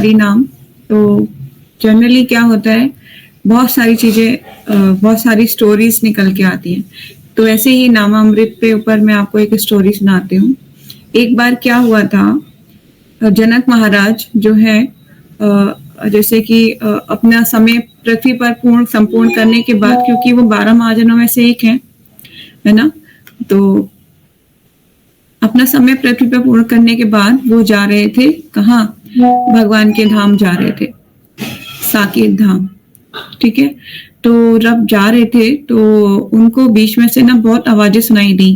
हरि नाम। तो जनरली क्या होता है, बहुत सारी चीजें, बहुत सारी स्टोरीज निकल के आती हैं। तो ऐसे ही नामामृत पे ऊपर मैं आपको एक स्टोरी सुनाती हूँ। एक बार क्या हुआ था, जनक महाराज जो है जैसे कि अपना समय पृथ्वी पर पूर्ण संपूर्ण करने के बाद, क्योंकि वो 12 महाजनों में से एक है ना, तो अपना समय पृथ्वी पर पूर्ण करने के बाद वो जा रहे थे कहाँ, भगवान के धाम जा रहे थे, साकेत धाम। ठीक है, तो जब जा रहे थे तो उनको बीच में से ना बहुत आवाजें सुनाई दी।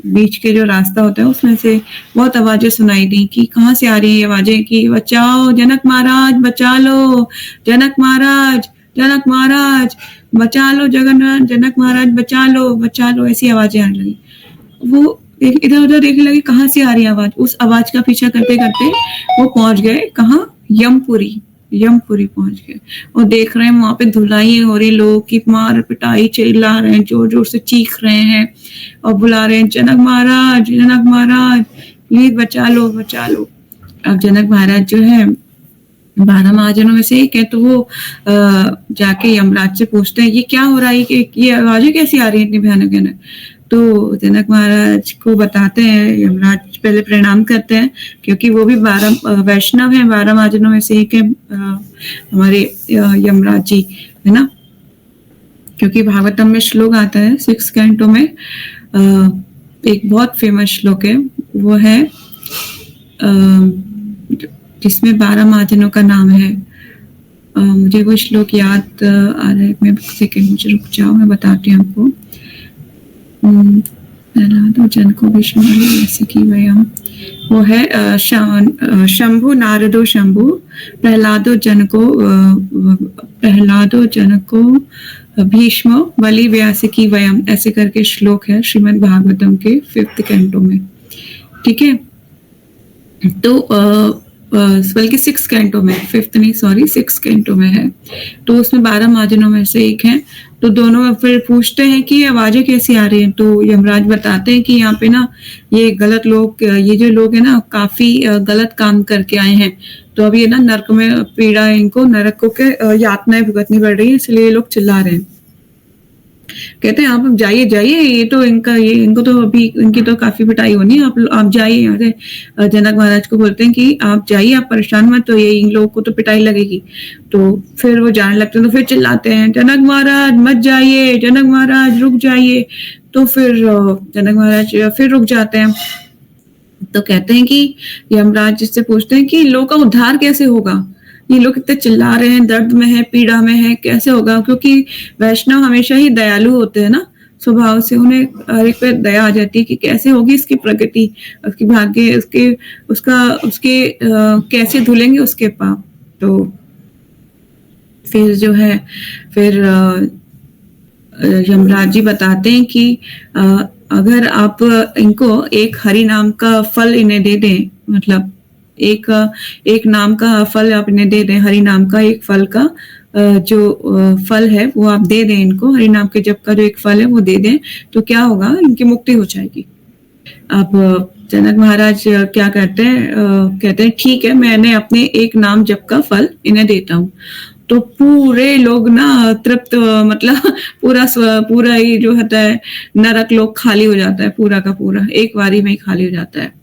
बीच के जो रास्ता होता है उसमें से बहुत आवाजें सुनाई दी कि कहाँ से आ रही है आवाजें, कि बचाओ जनक महाराज, बचा लो जनक महाराज, जनक महाराज बचा लो, जगन्नाथ जनक महाराज बचा लो, बचा लो, ऐसी आवाजें आने लगी। वो इधर उधर देखने लगे कहाँ से आ रही है आवाज। उस आवाज का पीछा करते करते वो पहुंच गए कहाँ, यमपुरी। यमपुरी पहुंच गए और देख रहे हैं वहां पे धुलाई हो रही, लोग की मार पिटाई, चिल्ला रहे हैं, जोर जोर से चीख रहे हैं और बुला रहे हैं जनक महाराज, जनक महाराज प्लीज बचा लो, बचा लो। अब जनक महाराज जो है 12 महाजनों में से एक है, तो वो जाके यमराज से पूछते हैं ये क्या हो रहा है, कि ये आवाजें कैसी आ रही है इतनी भयानक भयानक। तो जनक महाराज को बताते हैं, यमराज पहले प्रणाम करते हैं, क्योंकि वो भी 12 वैष्णव हैं, 12 महाजनों में से एक है हमारे यमराज जी, है ना। क्योंकि भागवतम में श्लोक आता है 6 कैंटो में, एक बहुत फेमस श्लोक है, वो है जिसमें 12 महाजनों का नाम है। मुझे वो श्लोक याद आ रहा है, मैं सेकंड मुझे रुक जाओ, मैं बताती हूँ आपको। प्रहलादो जन को विष्णु ऐसे की वयम, वो है शंभु नारदो शंभु प्रहलादो जन को भीष्म बलि व्यास की वयम, ऐसे करके श्लोक है श्रीमद् भागवतम के 5th कैंटो में। ठीक है, तो बल्कि 6 कैंटो में, 5th नहीं सॉरी 6 कैंटो में है। तो उसमें 12 महाजनों में से एक है। तो दोनों फिर पूछते हैं कि आवाजें कैसी आ रही हैं। तो यमराज बताते हैं कि यहाँ पे ना ये गलत लोग, ये जो लोग हैं ना काफी गलत काम करके आए हैं, तो अभी ये ना नरक में पीड़ा, इनको नरकों के यातनाएं भुगतनी पड़ रही है, इसलिए ये लोग चिल्ला रहे हैं। कहते हैं आप जाइए जाइए, ये तो इनको तो अभी इनकी तो काफी पिटाई होनी है, आप जाइए यहाँ से। जनक महाराज को बोलते हैं कि आप जाइए, आप परेशान मत, तो ये इन लोगों को तो पिटाई लगेगी। तो फिर वो जाने लगते हैं, तो फिर चिल्लाते हैं जनक महाराज मत जाइए, जनक महाराज रुक जाइए। तो फिर जनक महाराज फिर रुक जाते हैं। तो कहते हैं कि यमराज जिससे पूछते हैं कि लोगों का उद्धार कैसे होगा, ये लोग इतने चिल्ला रहे हैं, दर्द में है, पीड़ा में है, कैसे होगा। क्योंकि वैष्णव हमेशा ही दयालु होते हैं ना स्वभाव से, उन्हें हर एक पे दया आ जाती है कि कैसे होगी इसकी प्रकृति, उसकी भाग्य, उसके कैसे धुलेंगे उसके पाप। तो फिर जो है फिर यमराज जी बताते हैं कि अगर आप इनको एक हरि नाम का फल इन्हें दे दें, मतलब एक नाम का फल आप इन्हें दे दें, हरि नाम का एक फल का जो फल है वो आप दे दें इनको, हरि नाम के जप का जो एक फल है वो दे दें, तो क्या होगा, इनकी मुक्ति हो जाएगी। अब जनक महाराज क्या कहते हैं ठीक है, मैंने अपने एक नाम जप का फल इन्हें देता हूँ। तो पूरे लोग ना तृप्त, मतलब पूरा ही जो होता है नरक लोग खाली हो जाता है, पूरा का पूरा एक बारी में ही खाली हो जाता है।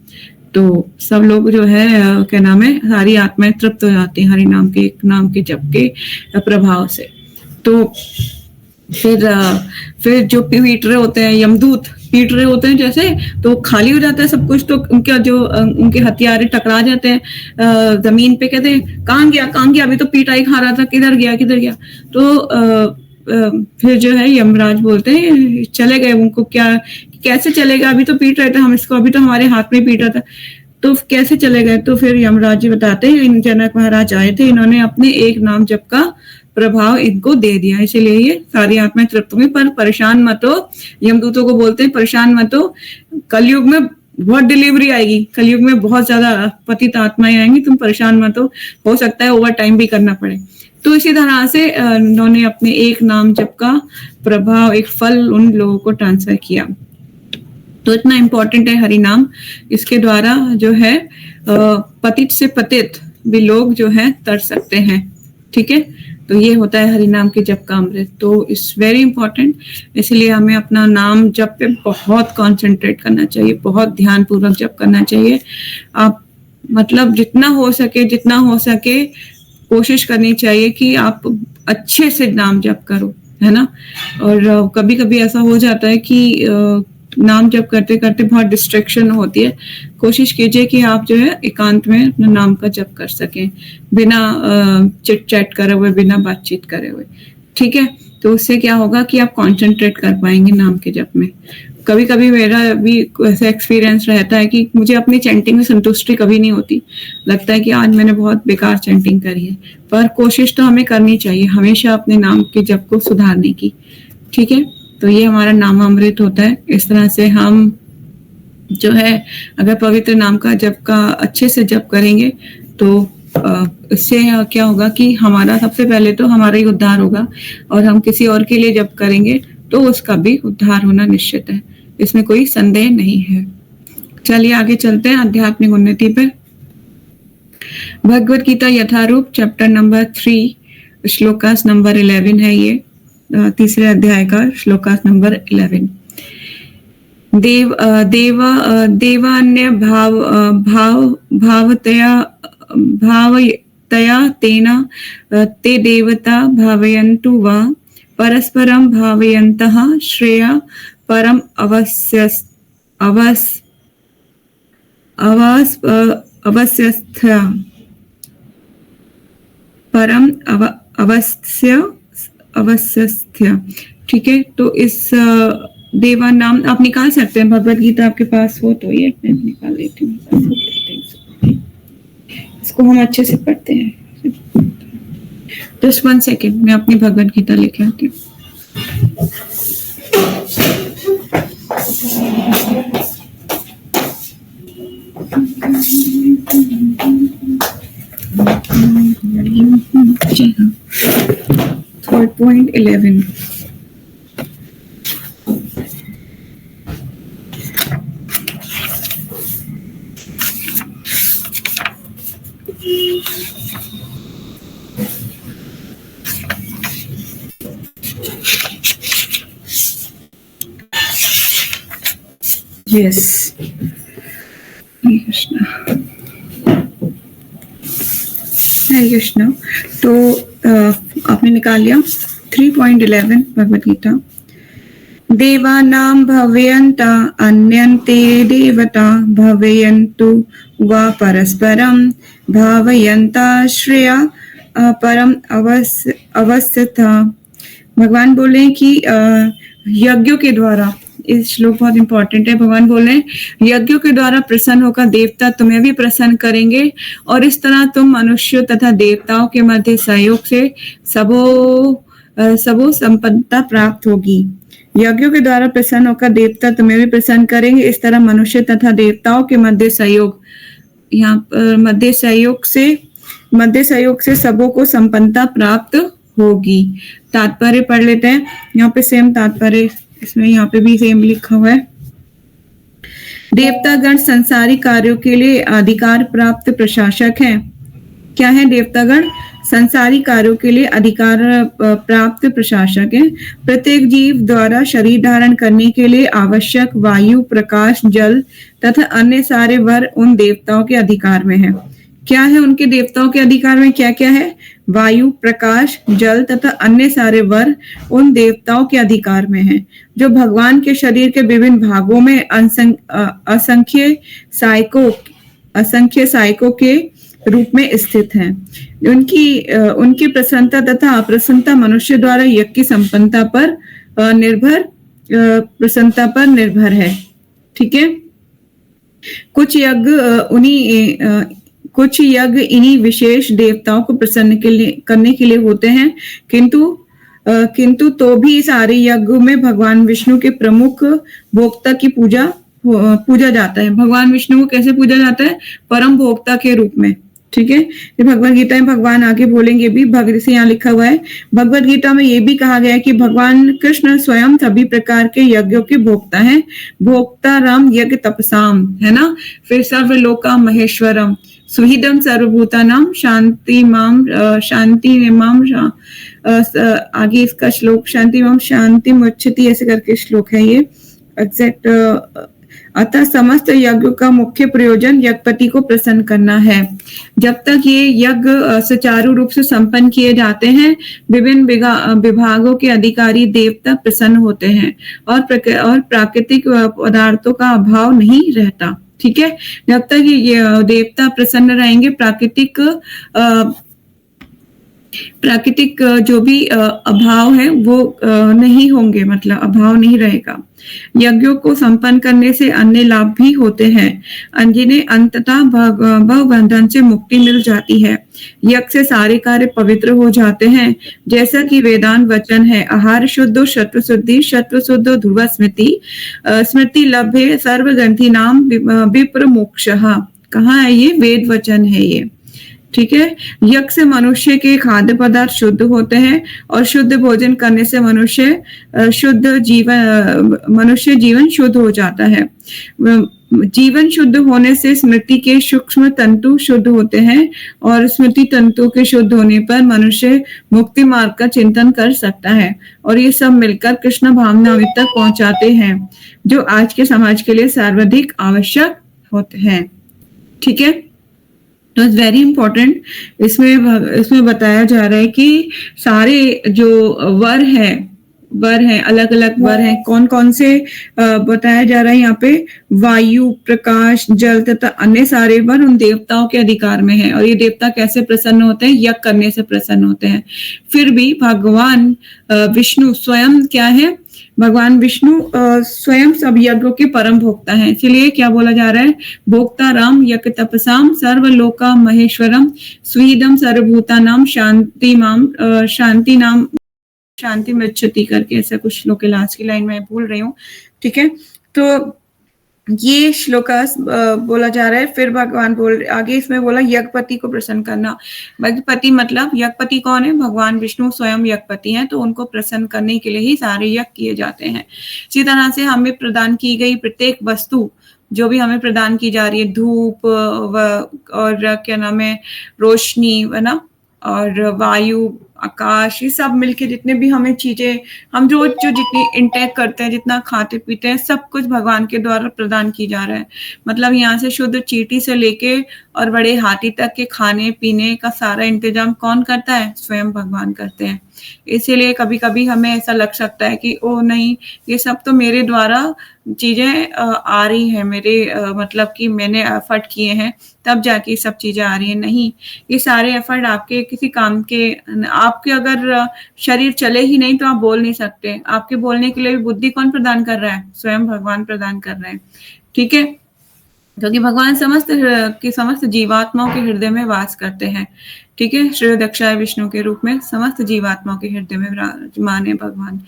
तो सब लोग जो है क्या नाम है, सारी आत्माएं तृप्त हो जाती हैं हरि नाम के, एक नाम के जप के प्रभाव से। तो फिर जो पीट रहे होते हैं, यमदूत पीट रहे होते हैं जैसे, तो खाली हो जाता है सब कुछ। तो उनका जो उनके हथियारे टकरा जाते हैं जमीन पे, कहते हैं कहाँ गया, अभी तो पीटाई खा रहा था, किधर गया। तो फिर जो है यमराज बोलते हैं चले गए, उनको क्या कैसे चलेगा, अभी तो पीट रहे थे हम इसको, अभी तो हमारे हाथ में पीटा था, तो कैसे चले गए। तो फिर यमराज जी बताते हैं जनक महाराज आए थे, इन्होंने अपने एक नाम जप का प्रभाव इनको दे दिया, इसलिए ये सारी आत्माएं तृप्त हुई। पर परेशान मत हो, यमदूतों को बोलते हैं परेशान मत हो, कलयुग में बहुत डिलीवरी आएगी, कलयुग में बहुत ज्यादा पतित आत्माएं आएंगी, तुम परेशान मत हो सकता है ओवर टाइम भी करना पड़े। तो इसी तरह से उन्होंने अपने एक नाम जप का प्रभाव, एक फल उन लोगों को ट्रांसफर किया। तो इतना इम्पोर्टेंट है हरि नाम, इसके द्वारा जो है पतित से पतित भी लोग जो है तर सकते हैं। ठीक है, तो ये होता है हरि नाम के जप का अमृत। तो इट्स वेरी इंपॉर्टेंट, इसलिए हमें अपना नाम जप पे बहुत कंसंट्रेट करना चाहिए, बहुत ध्यान पूर्वक जप करना चाहिए। आप मतलब जितना हो सके कोशिश करनी चाहिए कि आप अच्छे से नाम जप करो, है ना। और कभी कभी ऐसा हो जाता है कि नाम जप करते करते बहुत डिस्ट्रैक्शन होती है। कोशिश कीजिए कि आप जो है एकांत में अपना नाम का जप कर सकें, बिना चिट चैट करे हुए, बिना बातचीत करे हुए। ठीक है, तो उससे क्या होगा कि आप कंसंट्रेट कर पाएंगे नाम के जप में। कभी कभी मेरा भी ऐसा एक्सपीरियंस रहता है कि मुझे अपनी चैंटिंग में संतुष्टि कभी नहीं होती, लगता है कि आज मैंने बहुत बेकार चैंटिंग करी है, पर कोशिश तो हमें करनी चाहिए हमेशा अपने नाम के जप को सुधारने की। ठीक है, तो ये हमारा नाम अमृत होता है। इस तरह से हम जो है अगर पवित्र नाम का जप का अच्छे से जप करेंगे तो इससे क्या होगा कि हमारा सबसे पहले तो हमारा ही उद्धार होगा, और हम किसी और के लिए जप करेंगे तो उसका भी उद्धार होना निश्चित है, इसमें कोई संदेह नहीं है। चलिए आगे चलते हैं आध्यात्मिक उन्नति पर। Bhagavad Gita Yatharoop chapter number 3 shlokas number 11 है ये, तीसरे अध्याय का श्लोकास नंबर 11। देवान्य भावतया तेन ते देवता भावयन्तु वा परस्परं भावयन्तः श्रेया परम अवस्थया परम अवस्थ्य। ठीक है, तो इस देवा नाम आप निकाल सकते हैं, भगवत गीता आपके पास हो तो ये मैं निकाल लेती हूँ। इसको हम अच्छे से पढ़ते हैं। जस्ट 1 सेकेंड, मैं अपनी भगवत गीता लेके आती हूँ। Point 11। यस, हरे कृष्णा, हरे कृष्णा। तो आपने निकाल लिया 3.11 भगवत गीता। देवानां भवयन्ता अन्यन्ते देवता भवयन्तु वा परस्परं भावयन्ता श्रेया परम अवस्थिता। भगवान बोले कि यज्ञों के द्वारा, इस श्लोक बहुत इंपॉर्टेंट है, भगवान बोल रहे हैं यज्ञों के द्वारा प्रसन्न होकर देवता तुम्हें भी प्रसन्न करेंगे, और इस तरह तुम मनुष्यों तथा देवताओं के मध्य सहयोग से सबो संपन्नता प्राप्त होगी। यज्ञों के द्वारा प्रसन्न होकर देवता तुम्हें भी प्रसन्न करेंगे, इस तरह मनुष्य तथा देवताओं के मध्य सहयोग, यहाँ पर मध्य सहयोग से सबों को संपन्नता प्राप्त होगी। तात्पर्य पढ़ लेते हैं, यहाँ पे सेम तात्पर्य, इसमें यहाँ पे भी सेम लिखा हुआ है। देवतागण संसारी कार्यों के लिए अधिकार प्राप्त प्रशासक हैं। क्या है देवतागण? संसारी कार्यों के लिए अधिकार प्राप्त प्रशासक हैं। प्रत्येक जीव द्वारा शरीर धारण करने के लिए आवश्यक वायु, प्रकाश, जल तथा अन्य सारे वर उन देवताओं के अधिकार में है। क्या है उनके देवताओं के अधिकार में? क्या क्या है? वायु, प्रकाश, जल तथा अन्य सारे वर उन देवताओं के अधिकार में है, जो भगवान के शरीर के विभिन्न भागों में असंख्य सायकों के रूप में स्थित हैं। उनकी प्रसन्नता तथा अप्रसन्नता मनुष्य द्वारा यज्ञ की संपन्नता पर निर्भर है। ठीक है, कुछ यज्ञ इन्हीं विशेष देवताओं को प्रसन्न करने के लिए होते हैं, किंतु तो भी सारे यज्ञ में भगवान विष्णु के प्रमुख भोक्ता की पूजा जाता है। भगवान विष्णु को कैसे पूजा जाता है? परम भोक्ता के रूप में। ठीक है, ये भगवत गीता में भगवान आगे बोलेंगे भी, भगवत से यहाँ लिखा हुआ है। भगवत गीता में ये भी कहा गया है कि भगवान कृष्ण स्वयं सभी प्रकार के यज्ञों के भोक्ता हैं। भोक्ता राम यज्ञ तपसाम, है ना। फिर सर्वलोका महेश्वरम, सुहृदं सर्वभूतानां शांतिमाम आगे इसका श्लोक शांतिमाम शांतिमुच्यति ऐसे करके श्लोक है ये एग्जैक्ट। अतः समस्त यज्ञ का मुख्य प्रयोजन यज्ञपति को प्रसन्न करना है। जब तक ये यज्ञ सुचारू रूप से संपन्न किए जाते हैं, विभिन्न विभागों के अधिकारी देवता प्रसन्न होते हैं और प्राकृतिक पदार्थों का अभाव नहीं रहता। ठीक है, जब तक ये देवता प्रसन्न रहेंगे, प्राकृतिक जो भी अभाव है वो नहीं होंगे, मतलब अभाव नहीं रहेगा। यज्ञों को संपन्न करने से अन्य लाभ भी होते हैं, जिन्हें अंततः भवबंधन से मुक्ति मिल जाती है। यज्ञ से सारे कार्य पवित्र हो जाते हैं, जैसा कि वेदांत वचन है, आहार शुद्धो शत्रु शुद्धो ध्रुव स्मृति लभ्ये सर्वग्रंथि नाम विप्र मोक्षः। कहाँ है ये? वेद वचन है ये। ठीक है, यज्ञ से मनुष्य के खाद्य पदार्थ शुद्ध होते हैं और शुद्ध भोजन करने से मनुष्य जीवन शुद्ध हो जाता है। जीवन शुद्ध होने से स्मृति के सूक्ष्म तंतु शुद्ध होते हैं और स्मृति तंतु के शुद्ध होने पर मनुष्य मुक्ति मार्ग का चिंतन कर सकता है और ये सब मिलकर कृष्ण भावनामृत तक पहुंचाते हैं, जो आज के समाज के लिए सर्वाधिक आवश्यक होते हैं। ठीक है, तो इट्स वेरी इंपॉर्टेंट। इसमें बताया जा रहा है कि सारे जो वर हैं, अलग अलग वर हैं, कौन कौन से बताया जा रहा है यहाँ पे, वायु, प्रकाश, जल तथा अन्य सारे वर उन देवताओं के अधिकार में हैं। और ये देवता कैसे प्रसन्न होते हैं? यज्ञ करने से प्रसन्न होते हैं। फिर भी भगवान विष्णु स्वयं क्या है? भगवान विष्णु स्वयं सब यज्ञों के परम भोक्ता हैं। इसीलिए क्या बोला जा रहा है? भोक्ता राम यज्ञ तपसाम सर्वलोका महेश्वरम स्वीदम सर्वभूतानाम शांति मृच्छति करके ऐसा कुछ श्लोक है, लास्ट की लाइन मैं भूल रही हूँ। ठीक है, तो ये श्लोकास बोला जा रहा है। फिर भगवान आगे इसमें बोला यज्ञपति को प्रसन्न करना। यज्ञपति मतलब यज्ञपति कौन है? भगवान विष्णु स्वयं यज्ञपति हैं, तो उनको प्रसन्न करने के लिए ही सारे यज्ञ किए जाते हैं। इसी तरह से हमें प्रदान की गई प्रत्येक वस्तु जो भी हमें प्रदान की जा रही है, धूप और क्या नाम है, रोशनी, है ना, और वायु, आकाश, ये सब मिलके जितने भी हमें चीजें हम जो जितनी इंटेक करते हैं, जितना खाते पीते हैं, सब कुछ भगवान के द्वारा प्रदान की जा रहा है। मतलब यहाँ से शुद्ध चींटी से लेके और बड़े हाथी तक के खाने पीने का सारा इंतजाम कौन करता है? स्वयं भगवान करते हैं। इसीलिए कभी कभी हमें ऐसा लग सकता है कि ओ नहीं, ये सब तो मेरे द्वारा चीजें आ रही है, मेरे मतलब कि मैंने एफर्ट किए हैं तब जाके सब चीजें आ रही है। नहीं, ये सारे एफर्ट आपके किसी काम के, आपके अगर शरीर चले ही नहीं तो आप बोल नहीं सकते। आपके बोलने के लिए भी बुद्धि कौन प्रदान कर रहा है? स्वयं भगवान प्रदान कर रहे हैं। ठीक है, क्योंकि भगवान समस्त जीवात्माओं के हृदय में वास करते हैं। ठीक है, श्री दक्षाय विष्णु के रूप में समस्त जीवात्माओं के हृदय में विराजमान है भगवान।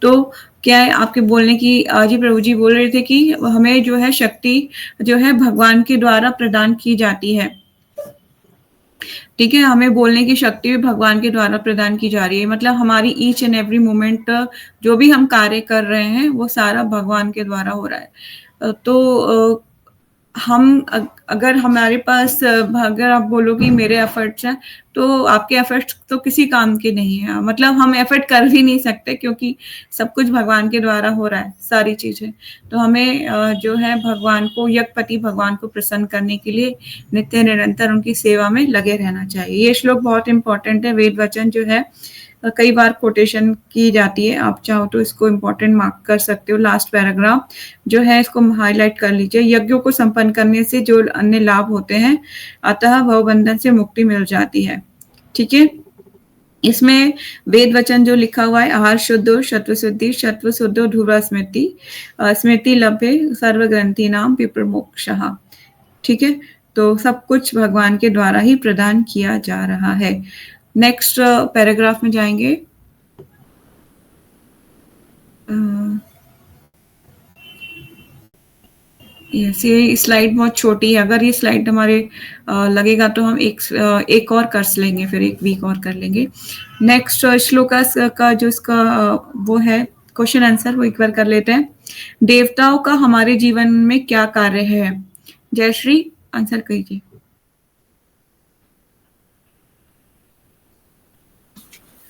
तो क्या है आपके बोलने की, आज ही प्रभु जी बोल रहे थे कि हमें जो है शक्ति जो है भगवान के द्वारा प्रदान की जाती है। ठीक है, हमें बोलने की शक्ति भी भगवान के द्वारा प्रदान की जा रही है। मतलब हमारी ईच एंड एवरी मोमेंट जो भी हम कार्य कर रहे हैं वो सारा भगवान के द्वारा हो रहा है। तो हम अगर हमारे पास, अगर आप बोलो कि मेरे एफर्ट्स हैं, तो आपके एफर्ट्स तो किसी काम के नहीं है। मतलब हम एफर्ट कर भी नहीं सकते क्योंकि सब कुछ भगवान के द्वारा हो रहा है, सारी चीजें। तो हमें जो है भगवान को, यज्ञपति भगवान को प्रसन्न करने के लिए नित्य निरंतर उनकी सेवा में लगे रहना चाहिए। ये श्लोक बहुत इंपॉर्टेंट है। वेद वचन जो है कई बार कोटेशन की जाती है, आप चाहो तो इसको इम्पोर्टेंट मार्क कर सकते हो। लास्ट पैराग्राफ जो है इसको हाईलाइट कर लीजिए। यज्ञों को संपन्न करने से जो अन्य लाभ होते हैं, अतः भवबंधन से मुक्ति मिल जाती है। ठीक है, इसमें वेद वचन जो लिखा हुआ है, आहार शुद्धो शत्रु शुद्धो ध्रुव स्मृति लभ्ये सर्वग्रंथि नाम विप्र मोक्षः। ठीक है, तो सब कुछ भगवान के द्वारा ही प्रदान किया जा रहा है। नेक्स्ट पैराग्राफ में जाएंगे। ये स्लाइड बहुत छोटी है। अगर ये स्लाइड हमारे लगेगा तो हम एक और कर लेंगे, फिर एक वीक और कर लेंगे। नेक्स्ट श्लोक का जो इसका वो है क्वेश्चन आंसर, वो एक बार कर लेते हैं। देवताओं का हमारे जीवन में क्या कार्य है? जयश्री आंसर कीजिए।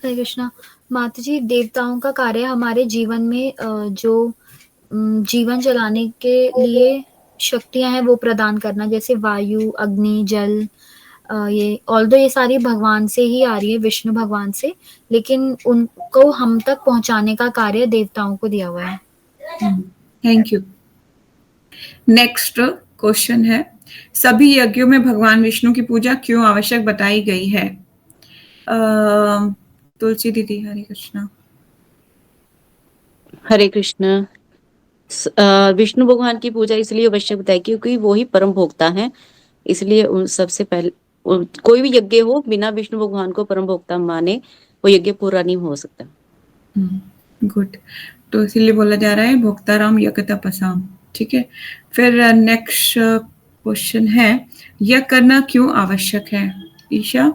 हरे कृष्णा। माता जी, देवताओं का कार्य हमारे जीवन में जो जीवन चलाने के लिए शक्तियाँ हैं वो प्रदान करना, जैसे वायु, अग्नि, जल, ये ऑल्दो ये सारी भगवान से ही आ रही है, विष्णु भगवान से, लेकिन उनको हम तक पहुँचाने का कार्य देवताओं को दिया हुआ है। Thank you. नेक्स्ट क्वेश्चन है, सभी यज्ञों में भगवान विष्णु की पूजा क्यों आवश्यक बताई गई है? तुलसी दीदी, हरे कृष्णा। हरे कृष्ण। विष्णु भगवान की पूजा इसलिए आवश्यक बताई क्योंकि वो ही परम भोक्ता हैं, इसलिए उन सबसे पहले कोई भी यज्ञ हो बिना विष्णु भगवान को परम भोक्ता माने वो यज्ञ पूरा नहीं हो सकता। गुड। तो इसीलिए बोला जा रहा है भोक्ताराम यज्ञ तपसाम। ठीक है, फिर नेक्स्ट क्वेश्चन है, यज्ञ करना क्यों आवश्यक है? ईशा।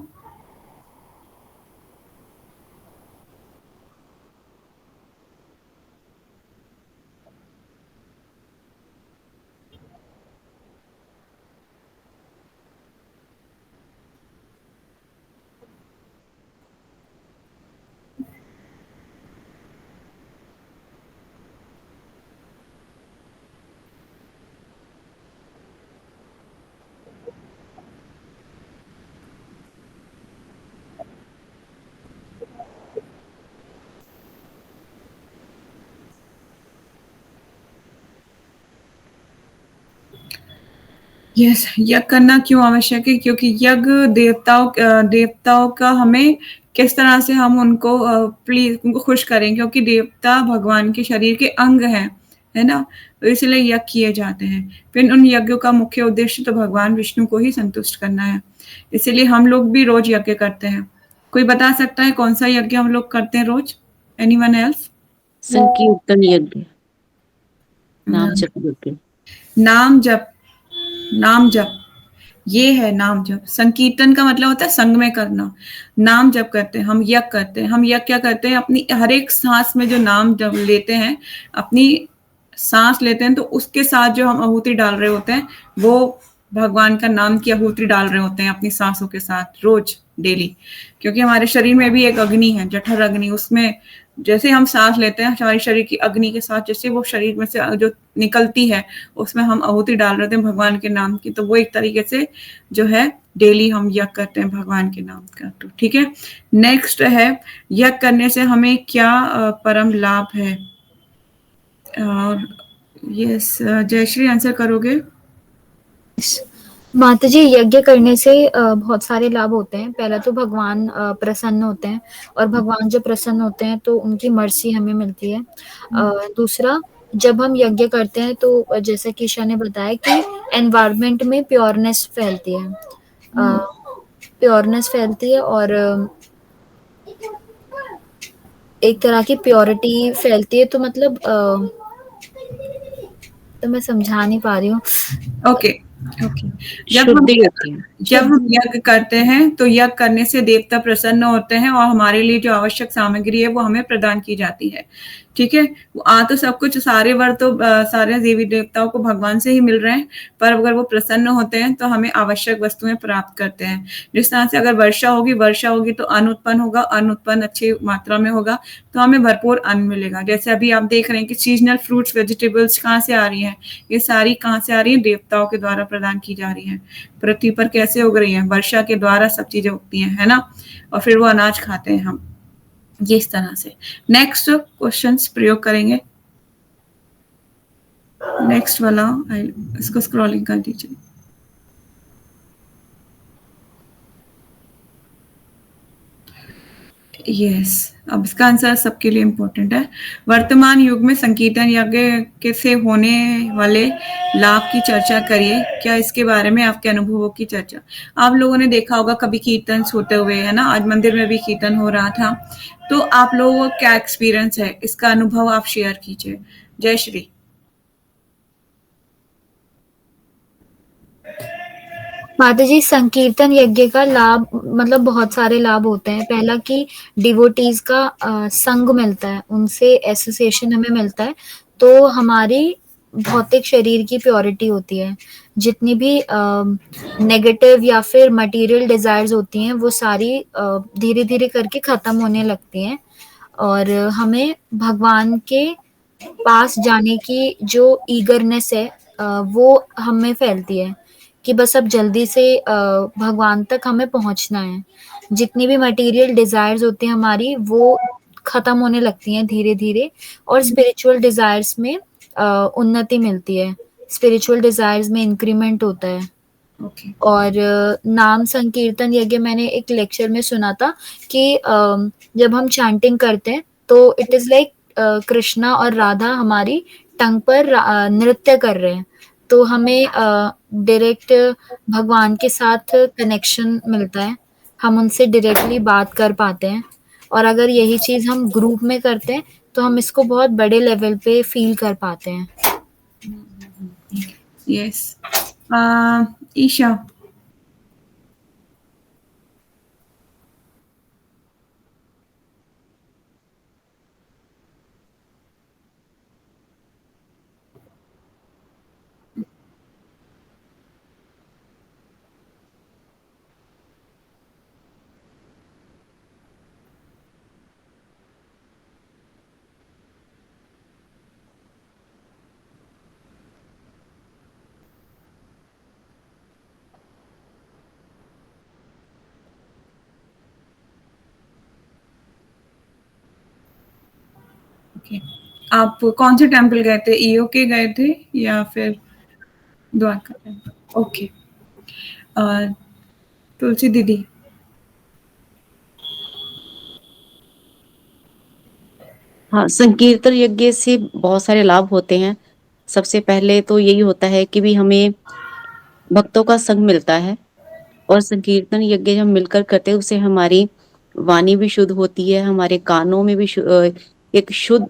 यस, यज्ञ करना क्यों आवश्यक है? क्योंकि यज्ञ देवताओं का हमें किस तरह से हम उनको प्लीज उनको खुश करें, क्योंकि देवता भगवान के शरीर के अंग हैं, है ना? तो इसलिए यज्ञ किए जाते हैं। फिर उन यज्ञों का मुख्य उद्देश्य तो भगवान विष्णु को ही संतुष्ट करना है, इसलिए हम लोग भी रोज यज्ञ करते हैं। कोई बता सकता है कौन सा यज्ञ हम लोग करते हैं रोज? Anyone else? संकीर्तन यज्ञ, नाम जप यज्ञ। नाम जप, नाम जप, ये है नाम जप। संकीर्तन का मतलब होता है संग में करना। नाम जप करते हैं हम, यज्ञ करते हैं हम। यज्ञ क्या करते हैं? अपनी हर एक सांस में जो नाम जब लेते हैं, अपनी सांस लेते हैं तो उसके साथ जो हम आहुति डाल रहे होते हैं वो भगवान का नाम की आहुति डाल रहे होते हैं अपनी सांसों के साथ रोज, डेली। क्योंकि हमारे शरीर में भी एक अग्नि है, जठर अग्नि, उसमें जैसे हम सांस लेते हैं हमारे शरीर की अग्नि के साथ जैसे वो शरीर में से जो निकलती है उसमें हम आहुति डाल रहे थे भगवान के नाम की, तो वो एक तरीके से जो है डेली हम यज्ञ करते हैं भगवान के नाम का। तो ठीक है, नेक्स्ट है, यज्ञ करने से हमें क्या परम लाभ है? और यस, जयश्री आंसर करोगे? माता जी, यज्ञ करने से बहुत सारे लाभ होते हैं। पहला तो भगवान प्रसन्न होते हैं, और भगवान जब प्रसन्न होते हैं तो उनकी मर्सी हमें मिलती है। दूसरा, जब हम यज्ञ करते हैं तो जैसा कि ईशा ने बताया कि एनवायरनमेंट में प्योरनेस फैलती है, प्योरनेस फैलती है, और एक तरह की प्योरिटी फैलती है। तो मतलब तो मैं समझा नहीं पा रही हूँ। ओके, शुद्धि होती है। जब हम यज्ञ करते हैं तो यज्ञ करने से देवता प्रसन्न होते हैं और हमारे लिए जो आवश्यक सामग्री है वो हमें प्रदान की जाती है। ठीक है, तो सब कुछ सारे वर तो सारे देवी देवताओं को भगवान से ही मिल रहे हैं, पर अगर वो प्रसन्न होते हैं तो हमें आवश्यक वस्तुएं प्राप्त करते हैं। जिस तरह से अगर वर्षा होगी तो अन्न उत्पन्न होगा, अन्न उत्पन्न अच्छी मात्रा में होगा तो हमें भरपूर अन्न मिलेगा। जैसे अभी आप देख रहे हैं कि सीजनल फ्रूट्स वेजिटेबल्स कहाँ से आ रही हैं? ये सारी कहाँ से आ रही है? देवताओं के द्वारा प्रदान की जा रही है। पृथ्वी पर कैसे उग रही है? वर्षा के द्वारा सब चीजें उगती हैं, है ना? और फिर वो अनाज खाते हैं हम, ये इस तरह से। नेक्स्ट क्वेश्चंस प्रयोग करेंगे। नेक्स्ट वाला इसको स्क्रॉलिंग कर दीजिए। यस, अब इसका आंसर सबके लिए इम्पोर्टेंट है। वर्तमान युग में संकीर्तन यज्ञ से होने वाले लाभ की चर्चा करिए। क्या इसके बारे में आपके अनुभवों की चर्चा? आप लोगों ने देखा होगा कभी कीर्तन होते हुए, है ना? आज मंदिर में भी कीर्तन हो रहा था, तो आप लोगों का क्या एक्सपीरियंस है? इसका अनुभव आप शेयर कीजिए। जय श्री। माता जी, संकीर्तन यज्ञ का लाभ मतलब बहुत सारे लाभ होते हैं। पहला कि डिवोटीज का संग मिलता है, उनसे एसोसिएशन हमें मिलता है, तो हमारी भौतिक शरीर की प्योरिटी होती है। जितनी भी नेगेटिव या फिर मटेरियल डिज़ायर्स होती हैं वो सारी धीरे-धीरे करके ख़त्म होने लगती हैं और हमें भगवान के पास जाने की जो ईगरनेस है वो हम में फैलती है कि बस अब जल्दी से भगवान तक हमें पहुँचना है। जितनी भी मटेरियल डिज़ायर्स होती हैं हमारी वो ख़त्म होने लगती हैं धीरे-धीरे और स्पिरिचुअल डिज़ायर्स में उन्नति मिलती है। स्पिरिचुअल डिज़ायर्स में इंक्रीमेंट होता है। ओके। और नाम संकीर्तन यज्ञ मैंने एक लेक्चर में सुना था कि जब हम चैंटिंग करते हैं तो इट इज़ लाइक कृष्णा और राधा हमारी टंग पर नृत्य कर रहे हैं। तो हमें डायरेक्ट भगवान के साथ कनेक्शन मिलता है। हम उनसे डायरेक्टली बात कर पाते हैं और अगर यही चीज़ हम ग्रुप में करते हैं तो हम इसको बहुत बड़े लेवल पे फ़ील कर पाते हैं। यस। ईशा। ओके। आप कौन से टेम्पल गए थे? ईओके गए थे या फिर द्वारका टेम्पल? ओके। तुलसी दीदी। हाँ, संकीर्तन यज्ञ से बहुत सारे लाभ होते हैं। सबसे पहले तो यही होता है कि भी हमें भक्तों का संग मिलता है और संकीर्तन यज्ञ हम मिलकर करते हैं उससे हमारी वाणी भी शुद्ध होती है, हमारे कानों में भी एक शुद्ध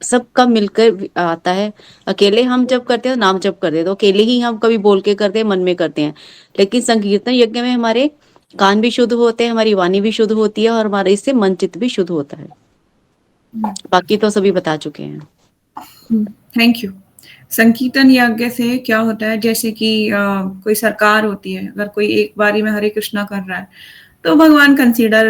सबका मिलकर आता है। अकेले हम जब करते हैं नाम जप करते हैं तो अकेले ही हम कभी बोल के करते हैं, मन में करते हैं। लेकिन संकीर्तन यज्ञ में हमारे कान भी शुद्ध होते हैं, हमारी वाणी भी शुद्ध होती है और हमारे इससे मन चित्त भी शुद्ध होता है। बाकी तो सभी बता चुके हैं। Thank you. संकीर्तन यज्ञ से क्या होता है, जैसे कि कोई सरकार होती है, अगर कोई एक बारी में हरे कृष्णा कर रहा है तो भगवान कंसीडर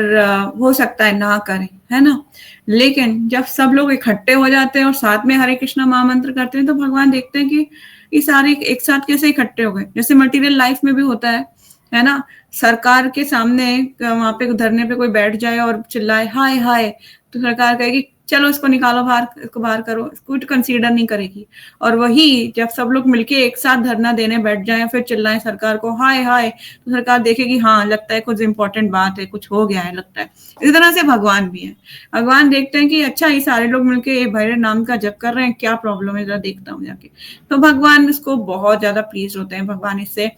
हो सकता है ना करें, है ना। लेकिन जब सब लोग इकट्ठे हो जाते हैं और साथ में हरे कृष्णा महामंत्र करते हैं तो भगवान देखते हैं कि ये सारे एक साथ कैसे इकट्ठे हो गए। जैसे मटेरियल लाइफ में भी होता है ना। सरकार के सामने वहां पे धरने पे कोई बैठ जाए और चिल्लाए हाय हाय, तो सरकार कहेगी चलो इसको निकालो बाहर, इसको बाहर करो, इसको कंसीडर नहीं करेगी। और वही जब सब लोग मिलके एक साथ धरना देने बैठ जाएं फिर चिल्लाएं सरकार को हाय हाय, तो सरकार देखेगी हाँ लगता है कुछ इंपॉर्टेंट बात है, कुछ हो गया है लगता है। इस तरह से भगवान भी है। भगवान देखते हैं कि अच्छा ये सारे लोग मिलके ये भैरव नाम का जप कर रहे हैं, क्या प्रॉब्लम है जरा देखता हूँ जाके। तो भगवान इसको बहुत ज्यादा प्लीज होते हैं भगवान इससे।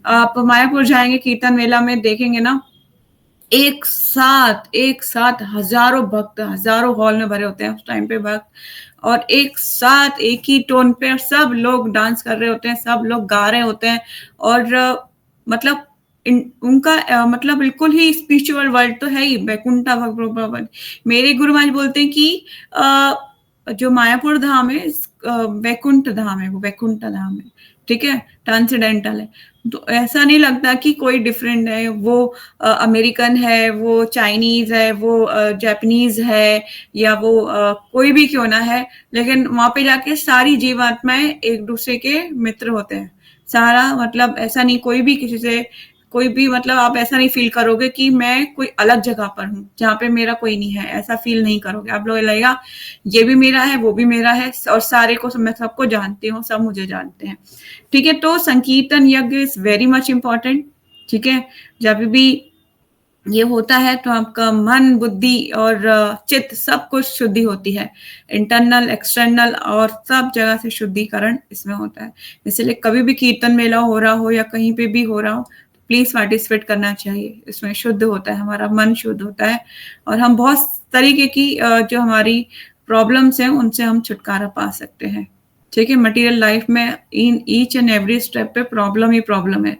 आप मायापुर जाएंगे कीर्तन मेला में देखेंगे ना, एक साथ हजारों भक्त हजारों हॉल में भरे होते हैं उस टाइम पे भक्त, और एक साथ एक ही टोन पे सब लोग डांस कर रहे होते हैं, सब लोग गा रहे होते हैं। और मतलब उनका मतलब बिल्कुल ही स्पिरिचुअल वर्ल्ड तो है ही, वैकुंठा भगवान। मेरे गुरु महाराज बोलते हैं कि जो मायापुर धाम है वैकुंठ धाम है, वो वैकुंठ धाम है, ठीक है, ट्रांसेंडेंटल है। तो ऐसा नहीं लगता कि कोई डिफरेंट है, वो अमेरिकन है, वो चाइनीज है, वो जापानीज है, या वो कोई भी क्यों ना है, लेकिन वहां पे जाके सारी जीवात्माएं एक दूसरे के मित्र होते हैं। सारा मतलब ऐसा नहीं कोई भी किसी से कोई भी मतलब आप ऐसा नहीं फील करोगे कि मैं कोई अलग जगह पर हूँ जहाँ पे मेरा कोई नहीं है, ऐसा फील नहीं करोगे। आप लोग लगेगा ये भी मेरा है वो भी मेरा है और सारे को मैं सबको जानती हूँ, सब मुझे जानते हैं, ठीक है। तो संकीर्तन यज्ञ इज वेरी मच इम्पॉर्टेंट, ठीक है। जब भी ये होता है तो आपका मन बुद्धि और चित्त सब कुछ शुद्धि होती है, इंटरनल एक्सटर्नल और सब जगह से शुद्धिकरण इसमें होता है। इसलिए कभी भी कीर्तन मेला हो रहा हो या कहीं पे भी हो रहा हो प्लीज पार्टिसिपेट करना चाहिए। इसमें शुद्ध होता है, हमारा मन शुद्ध होता है और हम बहुत तरीके की जो हमारी प्रॉब्लम्स हैं उनसे हम छुटकारा पा सकते हैं, ठीक है। मटेरियल लाइफ में in each and every step पे प्रॉब्लम ही प्रॉब्लम है,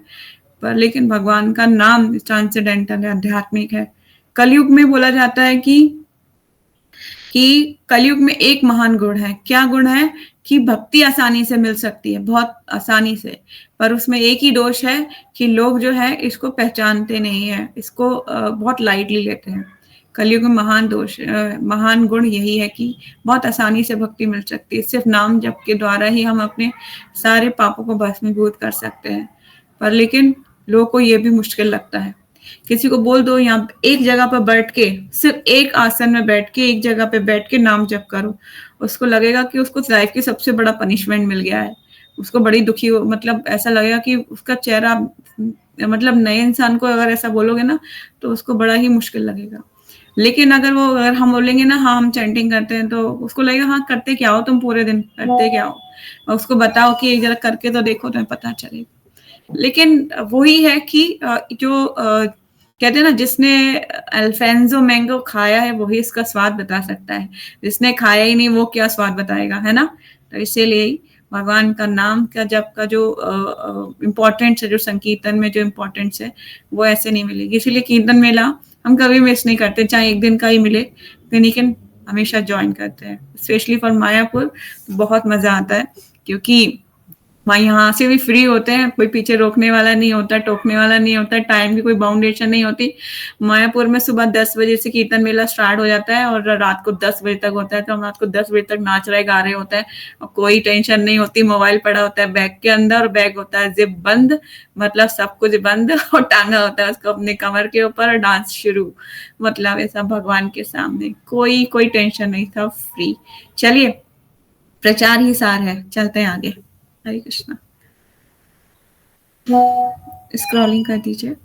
पर लेकिन भगवान का नाम ट्रांसेंडेंटल है, आध्यात्मिक है। कलयुग में बोला जाता है कि कि कलयुग में एक महान गुण है। क्या गुण है? कि भक्ति आसानी से मिल सकती है, बहुत आसानी से, पर उसमें एक ही दोष है कि लोग जो है इसको पहचानते नहीं है, इसको बहुत लाइटली लेते हैं। कलयुग में महान गुण यही है कि बहुत आसानी से भक्ति मिल सकती है। सिर्फ नाम जप के द्वारा ही हम अपने सारे पापों को भस्मीभूत कर सकते हैं। पर लेकिन लोगों को ये भी मुश्किल लगता है। किसी को बोल दो यहाँ एक जगह पर बैठ के, सिर्फ एक आसन में बैठ के, एक जगह पे बैठ के नाम जप करो, उसको लगेगा कि उसको लाइफ की सबसे बड़ा पनिशमेंट मिल गया है। उसको बड़ी दुखी हो, मतलब ऐसा लगेगा कि उसका चेहरा, मतलब नए इंसान को अगर ऐसा बोलोगे ना तो उसको बड़ा ही मुश्किल लगेगा। लेकिन अगर हम बोलेंगे ना हाँ हम चैंटिंग करते हैं, तो उसको लगेगा हाँ करते क्या हो तुम, पूरे दिन करते क्या हो, और उसको बताओ कि एक जरा करके तो देखो, तुम्हें पता चलेगा। लेकिन वही है कि जो कहते हैं ना, जिसने अल्फेंजो मैंगो खाया है वही इसका स्वाद बता सकता है, जिसने खाया ही नहीं वो क्या स्वाद बताएगा, है ना। तो इसीलिए भगवान का नाम का जप का जो इम्पोर्टेंस है, जो संकीर्तन में जो इम्पोर्टेंस है, वो ऐसे नहीं मिलेगी। इसीलिए कीर्तन मेला हम कभी मिस नहीं करते, चाहे एक दिन का ही मिले, लेकिन हमेशा ज्वाइन करते हैं। स्पेशली फॉर मायापुर बहुत मजा आता है, क्योंकि वहाँ यहाँ से भी फ्री होते हैं, कोई पीछे रोकने वाला नहीं होता, टोकने वाला नहीं होता, टाइम की कोई बाउंडेशन नहीं होती। मायापुर में सुबह 10 बजे से कीर्तन मेला स्टार्ट हो जाता है और रात को 10 बजे तक होता है। तो हम रात को 10 बजे तक नाच रहे गा रहे होते हैं और कोई टेंशन नहीं होती। मोबाइल पड़ा होता है बैग के अंदर और बैग होता है जिप बंद, मतलब सब कुछ बंद, और टांगा होता है उसको अपने कमर के ऊपर और डांस शुरू, मतलब ऐसा भगवान के सामने कोई टेंशन नहीं था, फ्री। चलिए, प्रचार ही सार है, चलते हैं आगे। हरे कृष्णा। स्क्रॉलिंग कर दीजिए।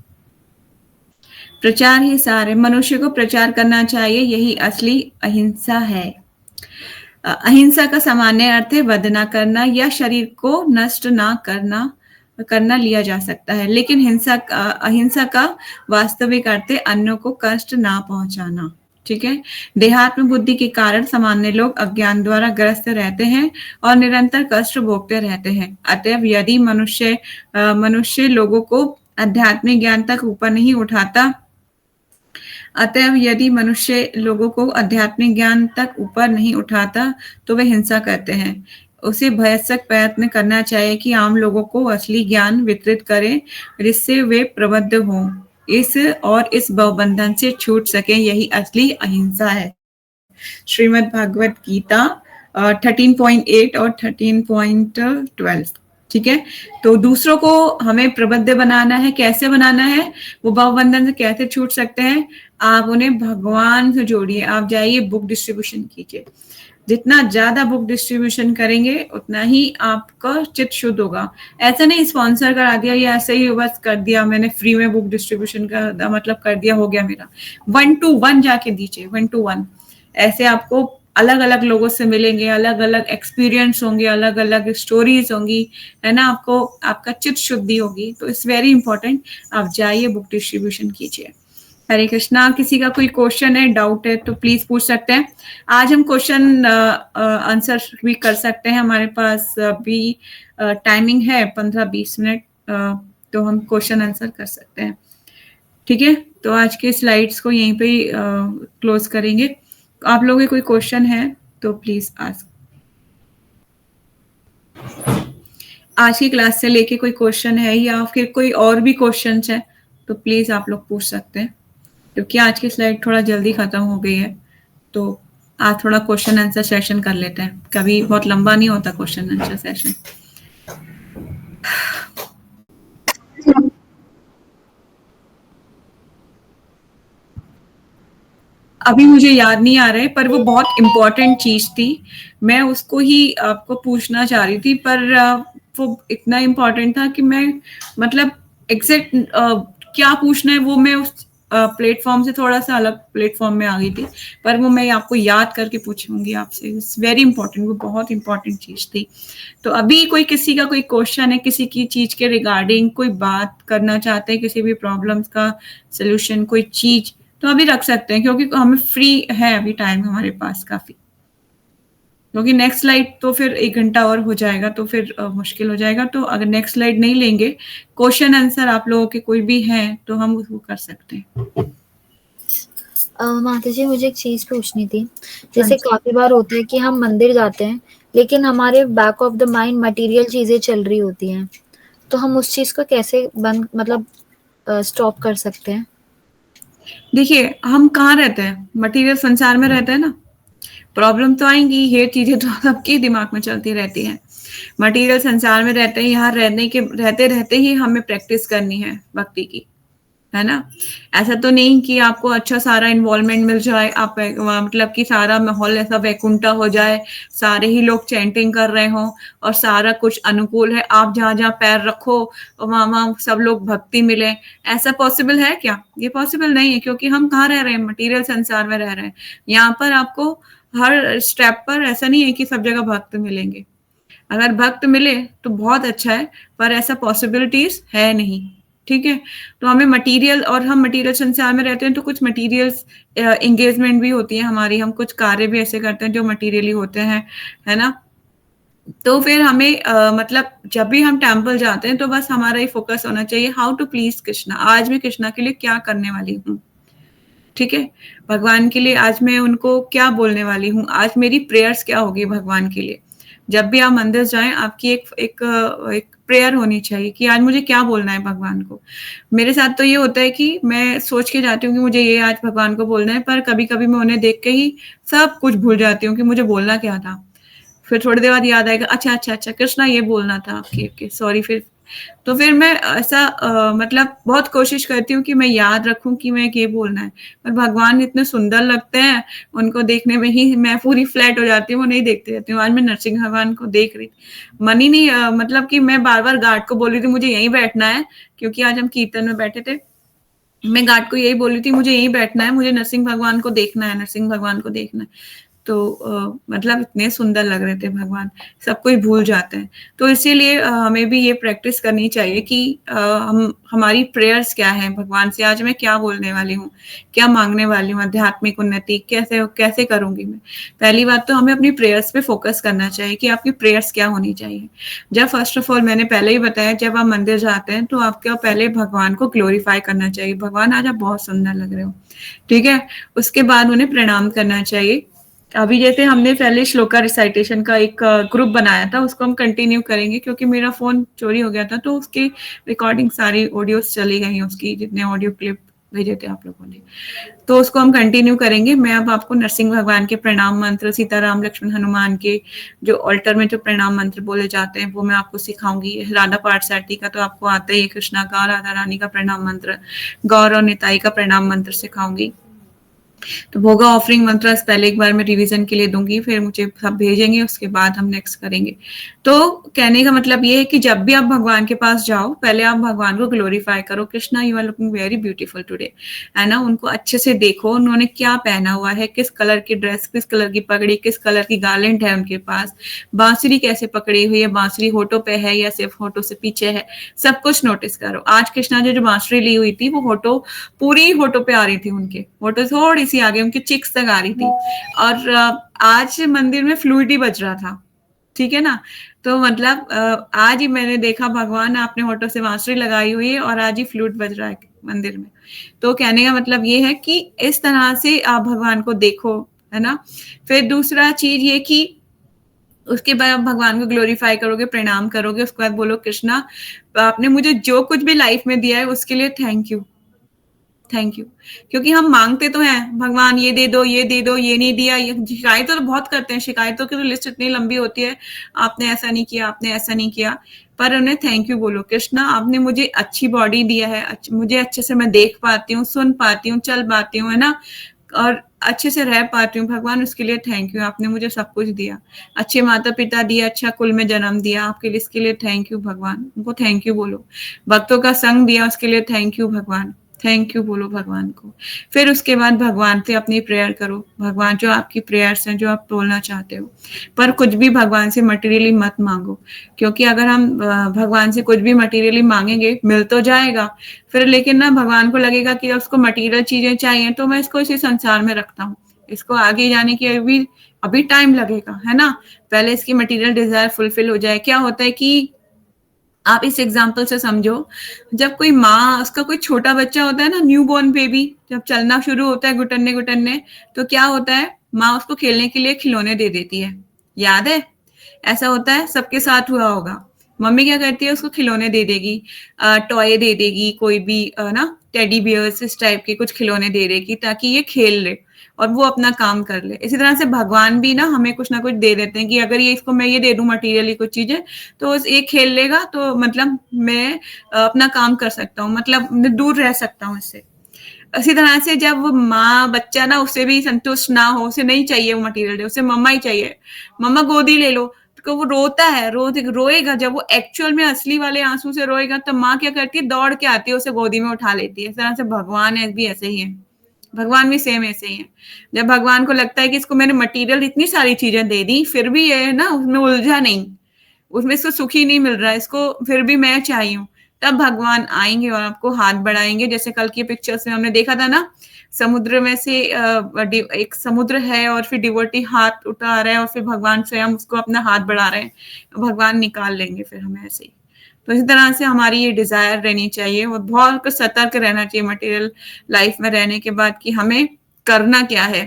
प्रचार ही सार है, मनुष्य को प्रचार करना चाहिए, यही असली अहिंसा है। अहिंसा का सामान्य अर्थ है वध ना करना या शरीर को नष्ट ना करना लिया जा सकता है, लेकिन अहिंसा का वास्तविक अर्थ है अन्यों को कष्ट ना पहुंचाना। ठीक है। देहात्म बुद्धि के कारण सामान्य लोग अज्ञान द्वारा ग्रस्त रहते हैं और निरंतर कष्ट भोगते रहते हैं। अतएव यदि मनुष्य लोगों को आध्यात्मिक ज्ञान तक ऊपर नहीं उठाता तो वे हिंसा करते हैं। उसे भयस्क प्रयत्न करना चाहिए कि आम लोगों को असली ज्ञान वितरित करें, जिससे वे प्रबुद्ध हों, इस भवबंधन से छूट सके, यही असली अहिंसा है। श्रीमद् भागवत गीता 13.8 और 13.12। ठीक है। तो दूसरों को हमें प्रबुद्ध बनाना है। कैसे बनाना है? वो भवबंधन से कैसे छूट सकते हैं? आप उन्हें भगवान से जोड़िए। आप जाइए बुक डिस्ट्रीब्यूशन कीजिए। जितना ज्यादा बुक डिस्ट्रीब्यूशन करेंगे उतना ही आपका चित्त शुद्ध होगा। ऐसा नहीं स्पॉन्सर करा दिया या ऐसे ही बस कर दिया मैंने फ्री में बुक डिस्ट्रीब्यूशन का मतलब कर दिया, हो गया मेरा। 1 to 1 जाके दीजिए, 1 to 1। ऐसे आपको अलग अलग लोगों से मिलेंगे, अलग अलग एक्सपीरियंस होंगे, अलग अलग स्टोरीज होंगी, है ना। आपको आपका चित्त शुद्धि होगी। तो इट्स वेरी इंपॉर्टेंट, आप जाइए बुक डिस्ट्रीब्यूशन कीजिए। हरे कृष्णा। किसी का कोई क्वेश्चन है, डाउट है तो प्लीज पूछ सकते हैं। आज हम क्वेश्चन आंसर भी कर सकते हैं। हमारे पास अभी टाइमिंग है 15-20 मिनट, तो हम क्वेश्चन आंसर कर सकते हैं। ठीक है। तो आज के स्लाइड्स को यहीं पे क्लोज करेंगे। आप लोगों के कोई क्वेश्चन है तो प्लीज आस्क। आज की क्लास से लेके कोई क्वेश्चन है या फिर कोई और भी क्वेश्चन है तो प्लीज आप लोग पूछ सकते हैं, क्योंकि आज की स्लाइड थोड़ा जल्दी खत्म हो गई है। तो आज थोड़ा क्वेश्चन आंसर सेशन कर लेते हैं। कभी बहुत लंबा नहीं होता क्वेश्चन आंसर सेशन। अभी मुझे याद नहीं आ रहा है, पर वो बहुत इंपॉर्टेंट चीज थी। मैं उसको ही आपको पूछना चाह रही थी, पर वो इतना इम्पोर्टेंट था कि मैं मतलब एग्जैक्ट क्या पूछना है वो मैं उस प्लेटफॉर्म से थोड़ा सा अलग प्लेटफॉर्म में आ गई थी, पर वो मैं आपको याद करके पूछूंगी आपसे। इट्स वेरी इंपॉर्टेंट, वो बहुत इंपॉर्टेंट चीज थी। तो अभी किसी का कोई क्वेश्चन है, किसी की चीज के रिगार्डिंग कोई बात करना चाहते हैं, किसी भी प्रॉब्लम्स का सोल्यूशन, कोई चीज, तो अभी रख सकते हैं, क्योंकि हमें फ्री है अभी टाइम हमारे पास काफी। क्योंकि नेक्स्ट स्लाइड तो फिर 1 घंटा और हो जाएगा, तो फिर मुश्किल हो जाएगा। तो अगर नेक्स्ट स्लाइड नहीं लेंगे, क्वेश्चन आंसर आप लोगों के कोई भी हैं तो हम उसको कर सकते हैं। माता जी, मुझे एक चीज पूछनी थी। जैसे अच्छा। काफ़ी बार होता है कि हम मंदिर जाते हैं, लेकिन हमारे back of the mind material चीज़ें चल रही होती हैं। तो हम उस चीज़ को कैसे बंद मतलब स्टॉप कर सकते हैं? देखिए, हम कहाँ रहते हैं? मटीरियल संसार में रहते हैं ना। प्रॉब्लम तो आएँगी, ये चीज़ें तो सबके दिमाग में चलती रहती हैं। मटीरियल संसार में रहते हैं, यहाँ रहते-रहते ही हमें प्रैक्टिस करनी है भक्ति की, है ना? ऐसा तो नहीं कि आपको अच्छा सारा इन्वॉल्वमेंट मिल जाए, आप मतलब कि सारा माहौल ऐसा वैकुंठा हो जाए, सारे ही लोग चैंटिंग कर रहे हों और सारा कुछ अनुकूल है, आप जहाँ-जहाँ पैर रखो, वहाँ-वहाँ सब लोग भक्ति मिले, ऐसा पॉसिबल है क्या? ये पॉसिबल नहीं है क्योंकि हम कहाँ रह रहे हैं? मटीरियल संसार में रह रहे हैं। यहाँ पर आपको हर स्टेप पर ऐसा नहीं है कि सब जगह भक्त मिलेंगे। अगर भक्त मिले तो बहुत अच्छा है, पर ऐसा पॉसिबिलिटीज़ है नहीं, ठीक है? तो हमें मटीरियल और हम मटीरियल संसार में रहते हैं तो कुछ मटीरियल्स एंगेजमेंट भी होती है हमारी, हम कुछ कार्य भी ऐसे करते हैं जो मटीरियली होते हैं, है ना? तो फिर हमें मतलब जब भी हम टेम्पल जाते हैं तो बस हमारा ये फ़ोकस होना चाहिए हाउ टू प्लीज़ कृष्णा, आज मैं कृष्णा के लिए क्या करने वाली हूँ, ठीक है? भगवान के लिए आज मैं उनको क्या बोलने वाली हूँ, आज मेरी प्रेयर्स क्या होगी भगवान के लिए। जब भी आप मंदिर जाएँ आपकी एक प्रेयर होनी चाहिए कि आज मुझे क्या बोलना है भगवान को। मेरे साथ तो ये होता है कि मैं सोच के जाती हूँ कि मुझे ये आज भगवान को बोलना है, पर कभी-कभी मैं उन्हें देख के ही सब कुछ भूल जाती हूँ कि मुझे बोलना क्या था। फिर थोड़ी देर बाद याद आएगा अच्छा, कृष्णा ये बोलना था, ओके, सॉरी फिर तो फिर मैं ऐसा मतलब बहुत कोशिश करती हूँ कि मैं याद रखूँ कि मैं ये बोलना है। पर भगवान इतने सुंदर लगते हैं, उनको देखने में ही मैं पूरी फ्लैट हो जाती हूँ, उन्हें ही देखती रहती हूँ। आज मैं नरसिंह भगवान को देख रही थी। मन ही नहीं मतलब कि मैं बार-बार गार्ड को बोल रही थी मुझे यहीं बैठना है, क्योंकि आज हम कीर्तन में बैठे थे। मैं गार्ड को यही बोल रही थी मुझे यहीं बैठना है, मुझे नरसिंह भगवान को देखना है, नरसिंह भगवान को देखना है। तो मतलब इतने सुंदर लग रहे थे भगवान, सब कुछ भूल जाते हैं। तो इसीलिए हमें भी ये प्रैक्टिस करनी चाहिए कि हम हमारी प्रेयर्स क्या हैं भगवान से, आज मैं क्या बोलने वाली हूँ, क्या माँगने वाली हूँ, आध्यात्मिक उन्नति कैसे कैसे करूँगी मैं? पहली बात तो हमें अपनी प्रेयर्स पे फ़ोकस करना चाहिए कि आपकी प्रेयर्स क्या होनी चाहिए। जब फर्स्ट ऑफ ऑल मैंने पहले ही बताया जब आप मंदिर जाते हैं तो आपको पहले भगवान को ग्लोरीफाई करना चाहिए। भगवान आज आप बहुत सुंदर लग रहे हो, ठीक है? उसके बाद उन्हें प्रणाम करना चाहिए। अभी जैसे हमने पहले श्लोका रिसाइटेशन का एक ग्रुप बनाया था, उसको हम कंटिन्यू करेंगे क्योंकि मेरा फ़ोन चोरी हो गया था, तो उसकी रिकॉर्डिंग सारी ऑडियोज़ चली गई हैं उसकी, जितने ऑडियो क्लिप भेजे थे आप लोगों ने। तो उसको हम कंटिन्यू करेंगे। मैं अब आपको नरसिंह भगवान के प्रणाम मंत्र, सीताराम, लक्ष्मण, हनुमान के जो अल्टर में जो प्रणाम मंत्र बोले जाते हैं, वो मैं आपको सिखाऊँगी। राधा पार्थसारथी का तो आपको आता ही है, कृष्णा का, राधा रानी का प्रणाम मंत्र, गौर और निताई का प्रणाम मंत्र सिखाऊँगी। तो भोगा ऑफरिंग मंत्रस पहले एक बार मैं रिवीजन के लिए दूंगी, फिर मुझे सब भेजेंगे, उसके बाद हम नेक्स्ट करेंगे। तो कहने का मतलब ये है कि जब भी आप भगवान के पास जाओ, पहले आप भगवान को ग्लोरीफाई करो, Krishna you are looking very beautiful today, है ना? उनको अच्छे से देखो, उन्होंने क्या पहना हुआ है, किस कलर की ड्रेस, किस कलर की पगड़ी, किस कलर की गारलेंट है उनके पास, बांसुरी कैसे पकड़ी हुई है, बांसुरी होठों पे है या सिर्फ होठों से पीछे है, सब कुछ नोटिस करो। आज कृष्णा जो बांसुरी ली हुई थी, वो होठों पूरी होठों पे आ रही थी उनके, होठों थोड़ी सी आगे उनकी चिक्स तक आ रही थी और आज मंदिर में फ्लूइड ही बज रहा था, ठीक है ना? तो मतलब आज ही मैंने देखा भगवान आपने होठों से बांसुरी लगाई हुई है और आज ही फ्लूट बज रहा है मंदिर में। तो कहने का मतलब ये है कि इस तरह से आप भगवान को देखो, है ना? फिर दूसरा चीज़ ये कि उसके बाद आप भगवान को ग्लोरीफाई करोगे, प्रणाम करोगे, उसके बाद बोलो कृष्णा आपने मुझे जो कुछ भी लाइफ में दिया है उसके लिए थैंक यू। Thank you. क्योंकि हम माँगते तो हैं, भगवान ये दे दो, ये दे दो, ये नहीं दिया, ये शिकायतें तो बहुत करते हैं, शिकायतों की तो लिस्ट इतनी लंबी होती है, आपने ऐसा नहीं किया, आपने ऐसा नहीं किया, पर उन्हें थैंक यू बोलो, कृष्णा आपने मुझे अच्छी बॉडी दिया है, मुझे अच्छे से मैं देख पाती हूँ, सुन पाती हूँ, चल पाती हूँ, है ना? और अच्छे से रह पाती हूँ, भगवान उसके लिए थैंक यू, आपने मुझे सब कुछ दिया। अच्छे माता-पिता दिए, अच्छा कुल में जन्म दिया, आपके लिए इसके लिए थैंक यू भगवान, उनको थैंक यू बोलो। भक्तों का संग दिया, उसके लिए थैंक यू भगवान। थैंक यू बोलो भगवान को। फिर उसके बाद भगवान से अपनी प्रेयर करो। भगवान जो आपकी प्रेयर्स हैं, जो आप बोलना चाहते हो। पर कुछ भी भगवान से मटेरियली मत माँगो, क्योंकि अगर हम भगवान से कुछ भी मटेरियली माँगेंगे, मिल तो जाएगा, फिर लेकिन ना भगवान को लगेगा कि उसको मटेरियल चीज़ें चाहिए, तो मैं इसको इसी संसार में रखता हूँ। इसको आगे जाने की अभी टाइम लगेगा, है ना? पहले इसकी मटेरियल डिज़ायर फुलफिल हो जाए। क्या होता है कि आप इस एग्जाम्पल से समझो, जब कोई माँ उसका कोई छोटा बच्चा होता है ना, न्यूबॉर्न बेबी, जब चलना शुरू होता है घुटने-घुटने, तो क्या होता है माँ उसको खेलने के लिए खिलौने दे देती है, याद है? ऐसा होता है, सबके साथ हुआ होगा। मम्मी क्या करती है, उसको खिलौने दे देगी, टॉय दे देगी, कोई भी ना टेडी बियर्स इस टाइप के कुछ खिलौने दे देगी ताकि ये खेल ले और वो अपना काम कर ले। इसी तरह से भगवान भी ना हमें कुछ ना कुछ दे देते हैं कि अगर ये इसको मैं ये दे दूं मटेरियली कुछ चीजें, तो ये खेल लेगा, तो मतलब मैं अपना काम कर सकता हूँ, मतलब मैं दूर रह सकता हूँ इससे। इसी तरह से जब वो माँ बच्चा ना उससे भी संतुष्ट ना हो, उसे नहीं चाहिए वो मटेरियल, उसे मम्मा ही चाहिए, मम्मा गोदी ले लो, तो वो रोता है, रोएगा, जब वो एक्चुअल में असली वाले आंसू से रोएगा, तो माँ क्या करती है, दौड़ के आती है, उसे गोदी में उठा लेती है। इस तरह से भगवान है भी ऐसे ही है, भगवान भी सेम ऐसे ही है। जब भगवान को लगता है कि इसको मैंने मटेरियल इतनी सारी चीजें दे दी, फिर भी ये है ना उसमें उलझा नहीं, उसमें इसको सुखी नहीं मिल रहा है, इसको फिर भी मैं चाहिए हूँ, तब भगवान आएंगे और आपको हाथ बढ़ाएंगे। जैसे कल की पिक्चर्स में हमने देखा था ना, समुद्र में से एक समुद्र है और फिर डिवोटी हाथ उठा रहे हैं और फिर भगवान स्वयं उसको अपना हाथ बढ़ा रहे हैं, भगवान निकाल लेंगे फिर हमें ऐसे ही। तो इसी तरह से हमारी ये डिजायर रहनी चाहिए और बहुत सतर्क रहना चाहिए मटेरियल लाइफ में रहने के बाद कि हमें करना क्या है,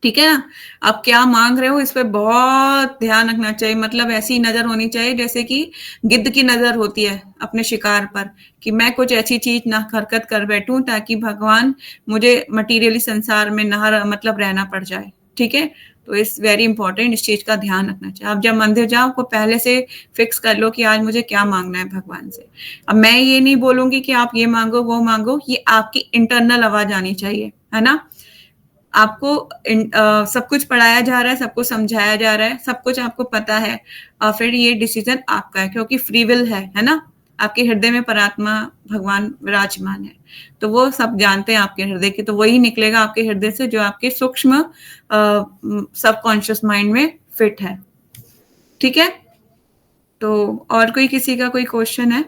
ठीक है ना? आप क्या मांग रहे हो इस पे बहुत ध्यान रखना चाहिए, मतलब ऐसी नजर होनी चाहिए जैसे कि गिद्ध की नजर होती है अपने शिकार पर, कि मैं कुछ ऐसी चीज ना हरकत कर बैठूं ताकि भगवान मुझे मटेरियली संसार में ना मतलब रहना पड़ जाए, ठीक है? तो इट्स वेरी इंपॉर्टेंट, इस चीज का ध्यान रखना चाहिए। आप जब मंदिर जाओ आपको पहले से फिक्स कर लो कि आज मुझे क्या मांगना है भगवान से। अब मैं ये नहीं बोलूंगी कि आप ये मांगो वो मांगो, ये आपकी इंटरनल आवाज आनी चाहिए, है ना? आपको सब कुछ पढ़ाया जा रहा है, सबको समझाया जा रहा है, सब कुछ आपको पता है, फिर ये डिसीजन आपका है क्योंकि फ्री विल है ना? आपके हृदय में परात्मा भगवान विराजमान है, तो वो सब जानते हैं आपके हृदय की, तो वही निकलेगा आपके हृदय से जो आपके सूक्ष्म सबकॉन्शियस माइंड में फिट है, ठीक है? तो और कोई किसी का कोई क्वेश्चन है?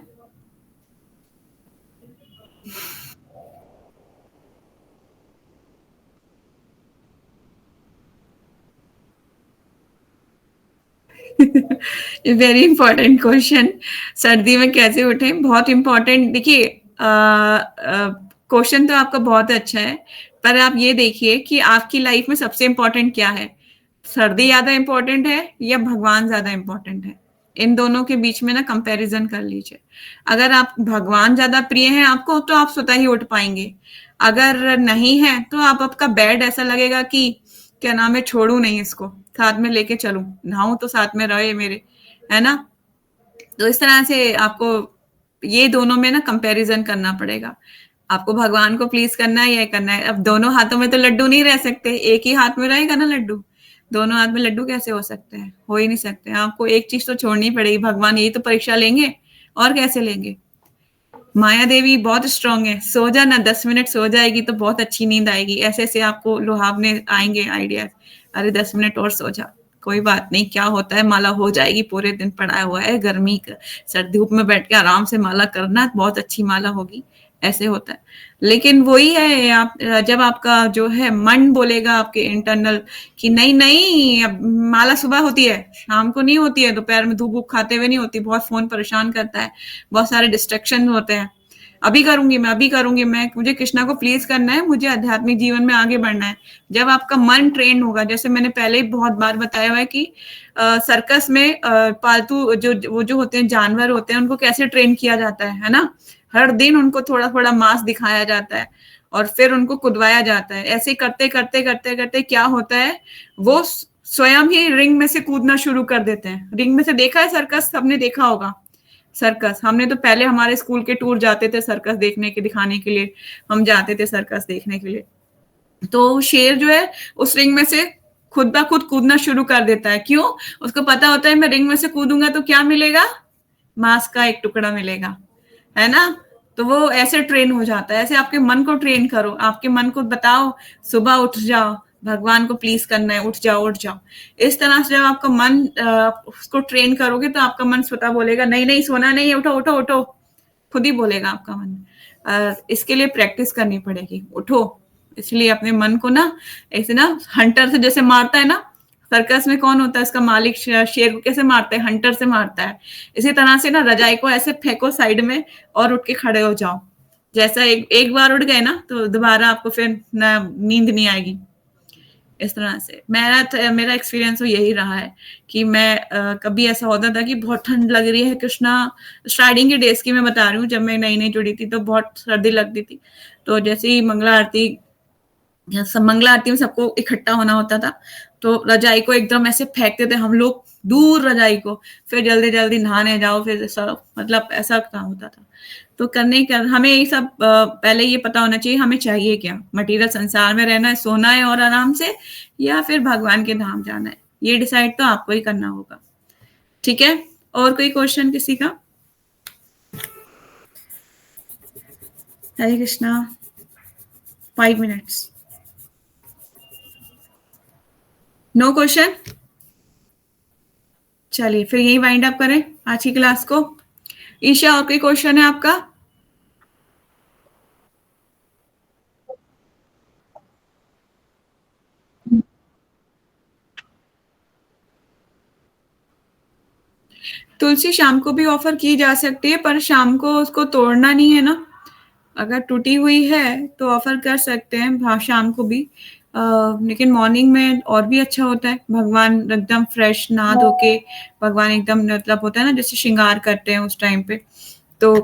वेरी इंपॉर्टेंट क्वेश्चन, सर्दी में कैसे उठे, बहुत इंपॉर्टेंट। देखिए क्वेश्चन तो आपका बहुत अच्छा है, पर आप ये देखिए कि आपकी लाइफ में सबसे इंपॉर्टेंट क्या है, सर्दी ज्यादा इंपॉर्टेंट है या भगवान ज्यादा इंपॉर्टेंट है? इन दोनों के बीच में ना कंपैरिजन कर लीजिए। अगर आप भगवान ज्यादा प्रिय हैं आपको तो आप स्वतः ही उठ पाएंगे, अगर नहीं है तो आप आपका बेड ऐसा लगेगा कि क्या नाम है, छोड़ू नहीं इसको, साथ में लेके चलूं, नहाऊं तो साथ में रहे मेरे, है ना? तो इस तरह से आपको ये दोनों में ना कंपैरिजन करना पड़ेगा, आपको भगवान को प्लीज करना है या करना है। अब दोनों हाथों में तो लड्डू नहीं रह सकते, एक ही हाथ में रहेगा ना लड्डू, दोनों हाथ में लड्डू कैसे हो सकते हैं, हो ही नहीं सकते। आपको एक चीज तो छोड़नी पड़ेगी, भगवान यही तो परीक्षा लेंगे, और कैसे लेंगे? माया देवी बहुत स्ट्रांग है, सो जा ना, 10 मिनट सो जाएगी तो बहुत अच्छी नींद आएगी, ऐसे ऐसे आपको लुभावने आएंगे आइडिया, अरे 10 मिनट और सो जा, कोई बात नहीं, क्या होता है, माला हो जाएगी, पूरे दिन पड़ा हुआ है, गर्मी सर्दी धूप में बैठ के आराम से माला करना, बहुत अच्छी माला होगी, ऐसे होता है। लेकिन वही है, आप जब आपका जो है मन बोलेगा आपके इंटरनल कि नहीं नहीं, अब माला सुबह होती है, शाम को नहीं होती है, दोपहर में धूप वूप खाते हुए नहीं होती, बहुत फोन परेशान करता है, बहुत सारे डिस्ट्रैक्शन होते हैं, अभी करूंगी मैं, अभी करूंगी मैं, मुझे कृष्णा को प्लीज करना है, मुझे आध्यात्मिक जीवन में आगे बढ़ना है। जब आपका मन ट्रेन होगा, जैसे मैंने पहले ही बहुत बार बताया हुआ है कि सर्कस में पालतू वो जो होते हैं जानवर होते हैं, उनको कैसे ट्रेन किया जाता है ना? हर दिन उनको थोड़ा थोड़ा मांस दिखाया जाता है और फिर उनको कुदवाया जाता है, ऐसे करते करते करते करते क्या होता है, वो स्वयं ही रिंग में से कूदना शुरू कर देते हैं। रिंग में से देखा है सर्कस, सबने देखा होगा सर्कस, हमने तो पहले हमारे स्कूल के टूर जाते थे सर्कस देखने के, दिखाने के लिए हम जाते थे सर्कस देखने के लिए, तो शेर जो है उस रिंग में से खुद ब खुद कूदना शुरू कर देता है, क्यों? उसको पता होता है मैं रिंग में से कूदूंगा तो क्या मिलेगा, मांस का एक टुकड़ा मिलेगा, है ना? तो वो ऐसे ट्रेन हो जाता है। ऐसे आपके मन को ट्रेन करो, आपके मन को बताओ सुबह उठ जाओ, भगवान को प्लीज करना है, उठ जाओ उठ जाओ। इस तरह से जब आपका मन उसको ट्रेन करोगे तो आपका मन स्वतः बोलेगा नहीं नहीं सोना नहीं है, उठो उठो उठो, खुद ही बोलेगा आपका मन। इसके लिए प्रैक्टिस करनी पड़ेगी, उठो। इसलिए अपने मन को ना ऐसे ना हंटर से जैसे मारता है ना, सर्कस में कौन होता है, इसका मालिक शेर को कैसे मारता है, हंटर से मारता है। इसी तरह से ना रजाई को ऐसे फेंको साइड में और उठ के खड़े हो जाओ। जैसा एक बार उठ गए ना तो दोबारा आपको फिर नींद नहीं आएगी। इस तरह से मेरा एक्सपीरियंस तो यही रहा है कि मैं कभी ऐसा होता था कि बहुत ठंड लग रही है कृष्णा, स्टार्टिंग के डेज की मैं बता रही हूँ, जब मैं नई नई जुड़ी थी तो बहुत सर्दी लगती थी। तो जैसे ही मंगला आरती में सबको इकट्ठा होना होता था, तो रजाई को एकदम ऐसे फेंकते थे हम लोग दूर रजाई को, फिर जल्दी जल्दी नहाने जाओ, फिर सब मतलब ऐसा काम होता था। तो हमें ये सब पहले ये पता होना चाहिए हमें चाहिए क्या, मटेरियल संसार में रहना है, सोना है और आराम से, या फिर भगवान के धाम जाना है, ये डिसाइड तो आपको ही करना होगा। ठीक है, और कोई क्वेश्चन किसी का? Hare Krishna. 5 minutes. No question? चलिए फिर यही वाइंड अप करें आज की क्लास को। ईशा, और कोई क्वेश्चन है आपका? तुलसी शाम को भी ऑफर की जा सकती है, पर शाम को उसको तोड़ना नहीं है ना। अगर टूटी हुई है तो ऑफर कर सकते हैं शाम को भी, लेकिन मॉर्निंग में और भी अच्छा होता है। भगवान एकदम फ्रेश नहा धो के, भगवान एकदम मतलब होता है ना जैसे श्रृंगार करते हैं उस टाइम पे, तो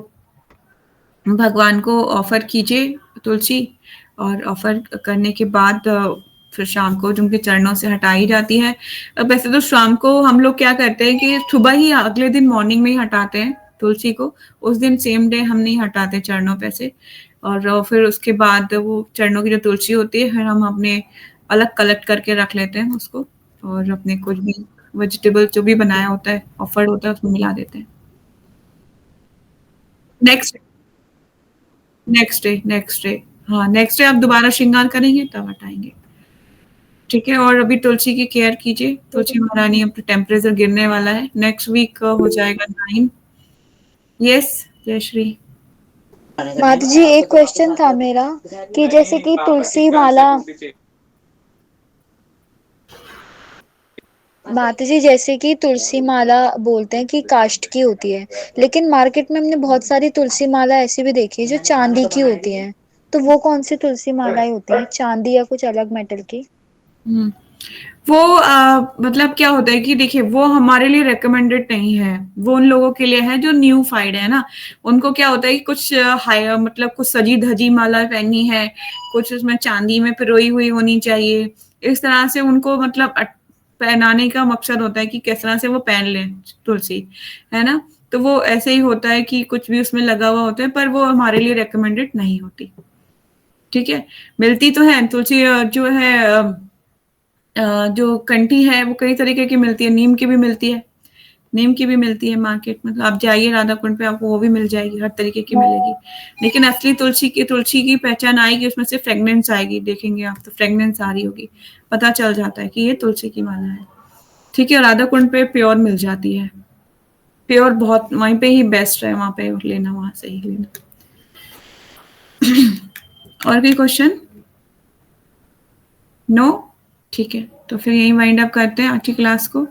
भगवान को ऑफर कीजिए तुलसी, और ऑफर करने के बाद फिर शाम को जो उनके चरणों से हटाई जाती है। वैसे तो शाम को हम लोग क्या करते हैं कि सुबह ही अगले दिन मॉर्निंग में ही हटाते हैं तुलसी को, उस दिन सेम डे हम नहीं हटाते चरणों पे से, और फिर उसके बाद वो चरणों की जो तुलसी होती है फिर हम अपने अलग कलेक्ट करके रख लेते हैं उसको, और अपने कुछ भी वेजिटेबल जो भी बनाया होता है ऑफर्ड होता है उसमें मिला देते हैं। नेक्स्ट नेक्स्ट डे, हाँ नेक्स्ट डे आप दोबारा श्रृंगार करेंगे तब हटाएंगे। ठीक है, और अभी तुलसी की केयर कीजिए, तुलसी महारानी अब टेम्परेचर गिरने वाला है, नेक्स्ट वीक हो जाएगा 9। यस जय श्री। माता जी एक क्वेश्चन था मेरा कि जैसे कि तुलसी माला, माता जी जैसे कि तुलसी माला बोलते हैं कि काष्ठ की होती है, लेकिन मार्केट में हमने बहुत सारी तुलसी माला ऐसी भी देखी है जो चांदी की होती है, तो वो कौन सी तुलसी मालाएं होती है, चांदी या कुछ अलग मेटल की? वो मतलब क्या होता है कि देखिए वो हमारे लिए रिकमेंडेड नहीं है, वो उन लोगों के लिए है जो न्यू फाइड है ना, उनको क्या होता है कि कुछ हाई मतलब कुछ सजी धजी माला पहननी है, कुछ उसमें चांदी में पिरोई हुई होनी चाहिए, इस तरह से उनको मतलब पहनाने का मकसद होता है कि किस तरह से वो पहन लें तुलसी, है ना। तो वो ऐसे ही होता है कि कुछ भी उसमें लगा हुआ होता है, पर वो हमारे लिए रिकमेंडेड नहीं होती। ठीक है, मिलती तो है तुलसी जो है जो कंठी है वो कई तरीके की मिलती है, नीम की भी मिलती है, नीम की भी मिलती है मार्केट में, तो आप जाइए राधा कुंड पे आपको वो भी मिल जाएगी, हर तरीके की मिलेगी। लेकिन असली तुलसी की पहचान आएगी, उसमें से फ्रेग्रेंस आएगी, देखेंगे आप तो फ्रेग्रेंस आ रही होगी, पता चल जाता है कि ये तुलसी की माला है। ठीक है, राधा कुंड पे प्योर मिल जाती है, प्योर बहुत वहीं पे ही बेस्ट है, वहां पे लेना, वहां से ही लेना। और कोई क्वेश्चन? नो? ठीक है, तो फिर यही वाइंड अप करते हैं आज की क्लास को।